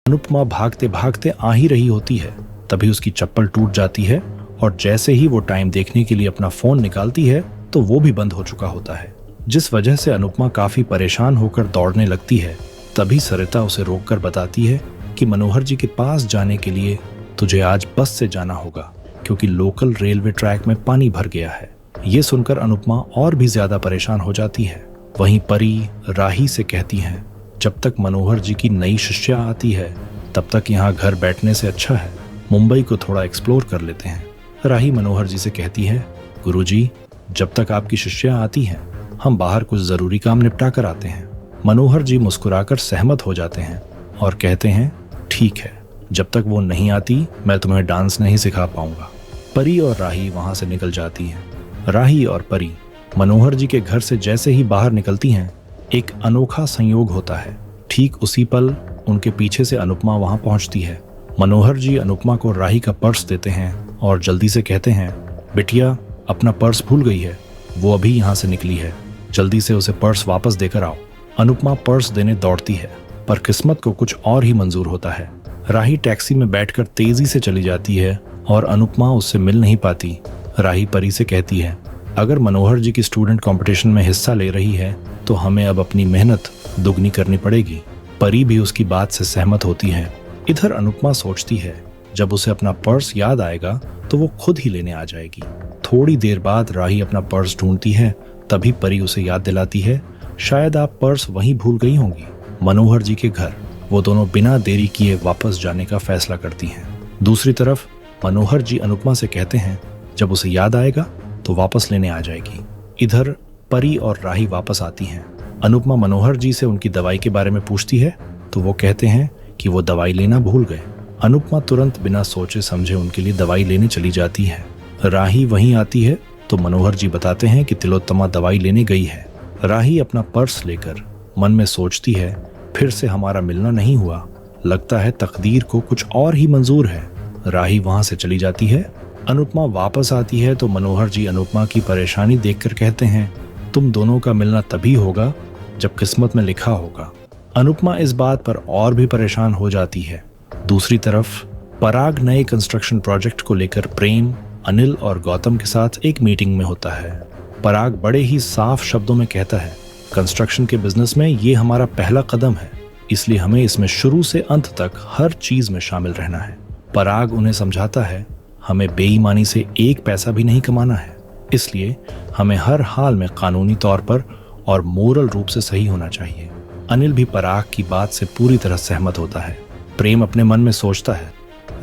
अनुपमा भागते भागते आ ही रही होती है, तभी उसकी चप्पल टूट जाती है और जैसे ही वो टाइम देखने के लिए अपना फोन निकालती है तो वो भी बंद हो चुका होता है, जिस वजह से अनुपमा काफी परेशान होकर दौड़ने लगती है। तभी सरिता उसे रोककर बताती है कि मनोहर जी के पास जाने के लिए तुझे आज बस से जाना होगा, क्योंकि लोकल रेलवे ट्रैक में पानी भर गया है। ये सुनकर अनुपमा और भी ज्यादा परेशान हो जाती है। वहीं परी राही से कहती है, जब तक मनोहर जी की नई शिष्या आती है तब तक यहाँ घर बैठने से अच्छा है मुंबई को थोड़ा एक्सप्लोर कर लेते हैं। राही मनोहर जी से कहती है, गुरुजी, जब तक आपकी शिष्या आती हैं हम बाहर कुछ जरूरी काम निपटा कर आते हैं। मनोहर जी मुस्कुराकर सहमत हो जाते हैं और कहते हैं, ठीक है, जब तक वो नहीं आती मैं तुम्हें डांस नहीं सिखा पाऊंगा। परी और राही वहां से निकल जाती हैं। राही और परी मनोहर जी के घर से जैसे ही बाहर निकलती हैं, एक अनोखा संयोग होता है। ठीक उसी पल उनके पीछे से अनुपमा वहां पहुंचती है। मनोहर जी अनुपमा को राही का पर्स देते हैं और जल्दी से कहते हैं, बिटिया अपना पर्स भूल गई है, वो अभी यहाँ से निकली है, जल्दी से उसे पर्स वापस देकर आओ। अनुपमा पर्स देने दौड़ती है, पर किस्मत को कुछ और ही मंजूर होता है। राही टैक्सी में बैठकर तेजी से चली जाती है और अनुपमा उससे मिल नहीं पाती। राही परी से कहती है, अगर मनोहर जी की स्टूडेंट कंपटीशन में हिस्सा ले रही है तो हमें अब अपनी मेहनत दुगनी करनी पड़ेगी। परी भी उसकी बात से सहमत होती है। इधर अनुपमा सोचती है, जब उसे अपना पर्स याद आएगा तो वो खुद ही लेने आ जाएगी। थोड़ी देर बाद राही अपना पर्स ढूंढती है, तभी परी उसे याद दिलाती है, शायद आप पर्स वहीं भूल गई होंगी, मनोहर जी के घर। वो दोनों बिना देरी किए वापस जाने का फैसला करती हैं। दूसरी तरफ मनोहर जी अनुपमा से कहते हैं, जब उसे याद आएगा तो वापस लेने आ जाएगी। इधर परी और राही वापस आती हैं। अनुपमा मनोहर जी से उनकी दवाई के बारे में पूछती है तो वो कहते हैं कि वो दवाई लेना भूल गए। अनुपमा तुरंत बिना सोचे समझे उनके लिए दवाई लेने चली जाती है। राही वहीं आती है तो मनोहर जी बताते हैं कि तिलोत्तमा दवाई लेने गई है। राही अपना पर्स लेकर मन में सोचती है, फिर से हमारा मिलना नहीं हुआ, लगता है तकदीर को कुछ और ही मंजूर है। राही वहां से चली जाती है। अनुपमा वापस आती है तो मनोहर जी अनुपमा की परेशानी देखकर कहते हैं, तुम दोनों का मिलना तभी होगा जब किस्मत में लिखा होगा। अनुपमा इस बात पर और भी परेशान हो जाती है। दूसरी तरफ पराग नए कंस्ट्रक्शन प्रोजेक्ट को लेकर प्रेम, अनिल और गौतम के साथ एक मीटिंग में होता है। पराग बड़े ही साफ शब्दों में कहता है, कंस्ट्रक्शन के बिजनेस में ये हमारा पहला कदम है, इसलिए हमें इसमें शुरू से अंत तक हर चीज में शामिल रहना है। पराग उन्हें समझाता है, हमें बेईमानी से एक पैसा भी नहीं कमाना है, इसलिए हमें हर हाल में कानूनी तौर पर और मोरल रूप से सही होना चाहिए। अनिल भी पराग की बात से पूरी तरह सहमत होता है। प्रेम अपने मन में सोचता है,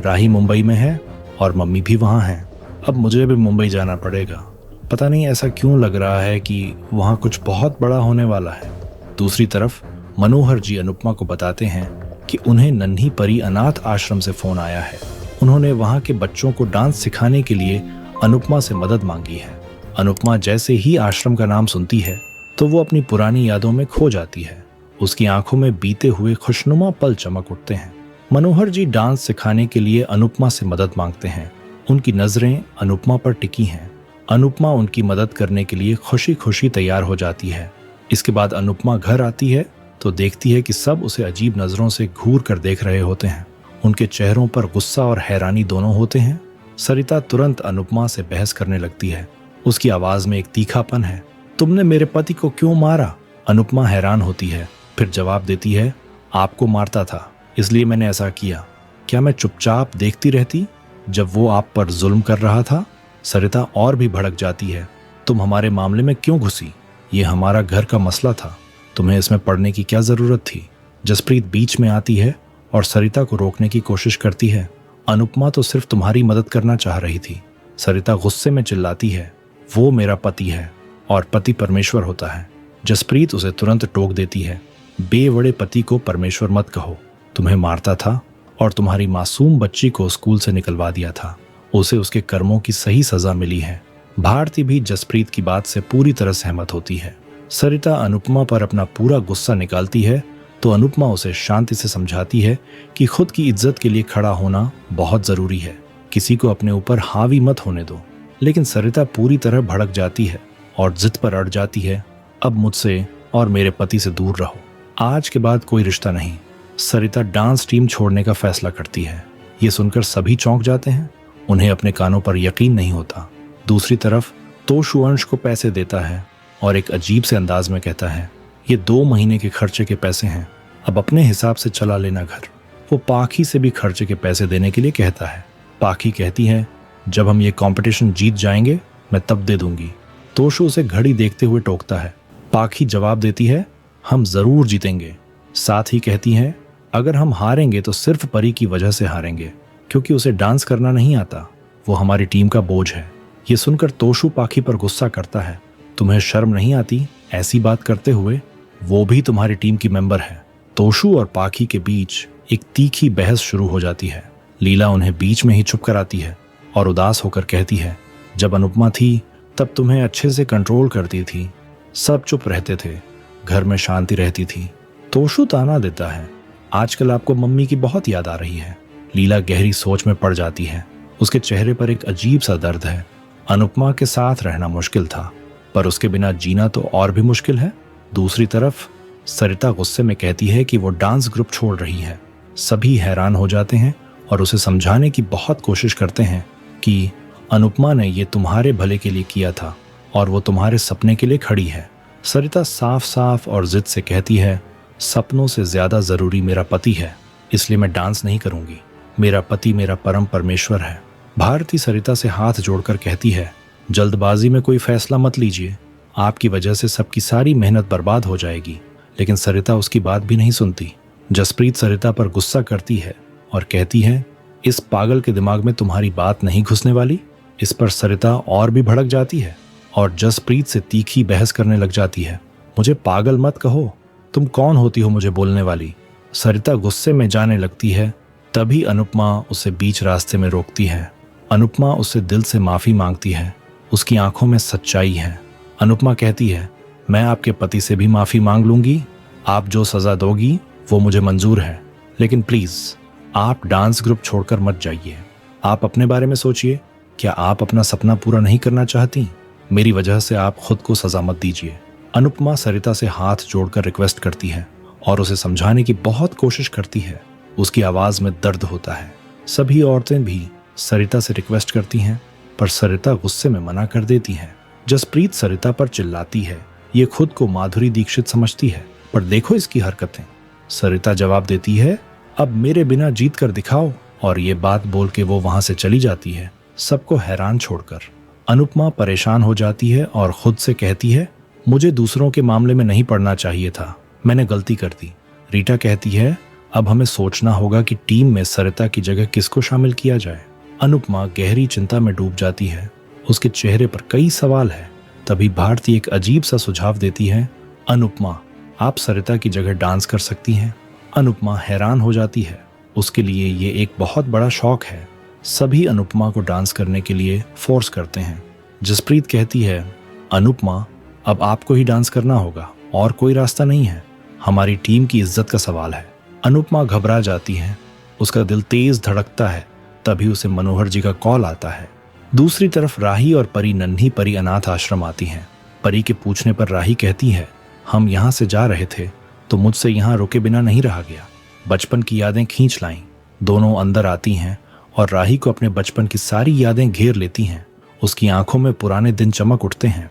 राही मुंबई में है और मम्मी भी वहां हैं, अब मुझे भी मुंबई जाना पड़ेगा। पता नहीं ऐसा क्यों लग रहा है कि वहां कुछ बहुत बड़ा होने वाला है। दूसरी तरफ मनोहर जी अनुपमा को बताते हैं कि उन्हें नन्ही परी अनाथ आश्रम से फोन आया है। उन्होंने वहां के बच्चों को डांस सिखाने के लिए अनुपमा से मदद मांगी है। अनुपमा जैसे ही आश्रम का नाम सुनती है तो वो अपनी पुरानी यादों में खो जाती है। उसकी आंखों में बीते हुए खुशनुमा पल चमक उठते हैं। मनोहर जी डांस सिखाने के लिए अनुपमा से मदद मांगते हैं। उनकी नजरें अनुपमा पर टिकी हैं। अनुपमा उनकी मदद करने के लिए खुशी खुशी तैयार हो जाती है। इसके बाद अनुपमा घर आती है तो देखती है कि सब उसे अजीब नजरों से घूर कर देख रहे होते हैं। उनके चेहरों पर गुस्सा और हैरानी दोनों होते हैं। सरिता तुरंत अनुपमा से बहस करने लगती है। उसकी आवाज में एक तीखापन है, तुमने मेरे पति को क्यों मारा? अनुपमा हैरान होती है, फिर जवाब देती है, आपको मारता था इसलिए मैंने ऐसा किया। क्या मैं चुपचाप देखती रहती जब वो आप पर जुल्म कर रहा था? सरिता और भी भड़क जाती है, तुम हमारे मामले में क्यों घुसी? ये हमारा घर का मसला था, तुम्हें इसमें पड़ने की क्या जरूरत थी? जसप्रीत बीच में आती है और सरिता को रोकने की कोशिश करती है। अनुपमा तो सिर्फ तुम्हारी मदद करना चाह रही थी। सरिता गुस्से में चिल्लाती है, वो मेरा पति है और पति परमेश्वर होता है। जसप्रीत उसे तुरंत टोक देती है, बेवड़े पति को परमेश्वर मत कहो, तुम्हें मारता था और तुम्हारी मासूम बच्ची को स्कूल से निकलवा दिया था, उसे उसके कर्मों की सही सजा मिली है। भारती भी जसप्रीत की बात से पूरी तरह सहमत होती है। सरिता अनुपमा पर अपना पूरा गुस्सा निकालती है तो अनुपमा उसे शांति से समझाती है कि खुद की इज्जत के लिए खड़ा होना बहुत जरूरी है, किसी को अपने ऊपर हावी मत होने दो। लेकिन सरिता पूरी तरह भड़क जाती है और जिद पर अड़ जाती है, अब मुझसे और मेरे पति से दूर रहो, आज के बाद कोई रिश्ता नहीं। सरिता डांस टीम छोड़ने का फैसला करती है। ये सुनकर सभी चौंक जाते हैं, उन्हें अपने कानों पर यकीन नहीं होता। दूसरी तरफ तोशु अंश को पैसे देता है और एक अजीब से अंदाज में कहता है, ये 2 महीने के खर्चे के पैसे हैं, अब अपने हिसाब से चला लेना घर। वो पाखी से भी खर्चे के पैसे देने के लिए कहता है। पाखी कहती है, जब हम ये कंपटीशन जीत जाएंगे मैं तब दे दूंगी। तोशु उसे घड़ी देखते हुए टोकता है। पाखी जवाब देती है, हम जरूर जीतेंगे। साथ ही कहती है, अगर हम हारेंगे तो सिर्फ परी की वजह से हारेंगे, क्योंकि उसे डांस करना नहीं आता, वो हमारी टीम का बोझ है। ये सुनकर तोशु पाखी पर गुस्सा करता है, तुम्हें शर्म नहीं आती ऐसी बात करते हुए, वो भी तुम्हारी टीम की मेंबर है। तोशु और पाखी के बीच एक तीखी बहस शुरू हो जाती है। लीला उन्हें बीच में ही चुप कराती है और उदास होकर कहती है, जब अनुपमा थी तब तुम्हें अच्छे से कंट्रोल करती थी, सब चुप रहते थे, घर में शांति रहती थी। तोशु ताना देता है, आजकल आपको मम्मी की बहुत याद आ रही है। लीला गहरी सोच में पड़ जाती है। उसके चेहरे पर एक अजीब सा दर्द है। अनुपमा के साथ रहना मुश्किल था, पर उसके बिना जीना तो और भी मुश्किल है। दूसरी तरफ सरिता गुस्से में कहती है कि वो डांस ग्रुप छोड़ रही है। सभी हैरान हो जाते हैं और उसे समझाने की बहुत कोशिश करते हैं कि अनुपमा ने ये तुम्हारे भले के लिए किया था और वो तुम्हारे सपने के लिए खड़ी है। सरिता साफ साफ और जिद से कहती है, सपनों से ज्यादा जरूरी मेरा पति है, इसलिए मैं डांस नहीं करूंगी। मेरा पति मेरा परम परमेश्वर है। भारती सरिता से हाथ जोड़कर कहती है, जल्दबाजी में कोई फैसला मत लीजिए, आपकी वजह से सबकी सारी मेहनत बर्बाद हो जाएगी। लेकिन सरिता उसकी बात भी नहीं सुनती। जसप्रीत सरिता पर गुस्सा करती है और कहती है, इस पागल के दिमाग में तुम्हारी बात नहीं घुसने वाली। इस पर सरिता और भी भड़क जाती है और जसप्रीत से तीखी बहस करने लग जाती है। मुझे पागल मत कहो, तुम कौन होती हो मुझे बोलने वाली। सरिता गुस्से में जाने लगती है, तभी अनुपमा उसे बीच रास्ते में रोकती है। अनुपमा उससे दिल से माफी मांगती है। उसकी आंखों में सच्चाई है। अनुपमा कहती है, मैं आपके पति से भी माफी मांग लूंगी, आप जो सजा दोगी वो मुझे मंजूर है, लेकिन प्लीज आप डांस ग्रुप छोड़कर मत जाइए। आप अपने बारे में सोचिए, क्या आप अपना सपना पूरा नहीं करना चाहती? मेरी वजह से आप खुद को सजा मत दीजिए। अनुपमा सरिता से हाथ जोड़कर रिक्वेस्ट करती है और उसे समझाने की बहुत कोशिश करती है। उसकी आवाज में दर्द होता है। सभी औरतें भी सरिता से रिक्वेस्ट करती हैं, पर सरिता गुस्से में मना कर देती है। जसप्रीत सरिता पर चिल्लाती है, ये खुद को माधुरी दीक्षित समझती है, पर देखो इसकी हरकतें। सरिता जवाब देती है, अब मेरे बिना जीत कर दिखाओ, और ये बात बोल के वो वहां से चली जाती है, सबको हैरान छोड़कर। अनुपमा परेशान हो जाती है और खुद से कहती है, मुझे दूसरों के मामले में नहीं पड़ना चाहिए था, मैंने गलती कर दी। रीटा कहती है, अब हमें सोचना होगा कि टीम में सरिता की जगह किसको शामिल किया जाए। अनुपमा गहरी चिंता में डूब जाती है। उसके चेहरे पर कई सवाल है। तभी भारती एक अजीब सा सुझाव देती है, अनुपमा आप सरिता की जगह डांस कर सकती हैं। अनुपमा हैरान हो जाती है। उसके लिए ये एक बहुत बड़ा शौक है। सभी अनुपमा को डांस करने के लिए फोर्स करते हैं। जसप्रीत कहती है, अनुपमा अब आपको ही डांस करना होगा, और कोई रास्ता नहीं है, हमारी टीम की इज्जत का सवाल है। अनुपमा घबरा जाती है। उसका दिल तेज धड़कता है। तभी उसे मनोहर जी का कॉल आता है। दूसरी तरफ राही और परी नन्ही परी अनाथ आश्रम आती हैं। परी के पूछने पर राही कहती है, हम यहाँ से जा रहे थे तो मुझसे यहाँ रुके बिना नहीं रहा गया, बचपन की यादें खींच लाईं। दोनों अंदर आती हैं और राही को अपने बचपन की सारी यादें घेर लेती हैं। उसकी आंखों में पुराने दिन चमक उठते हैं।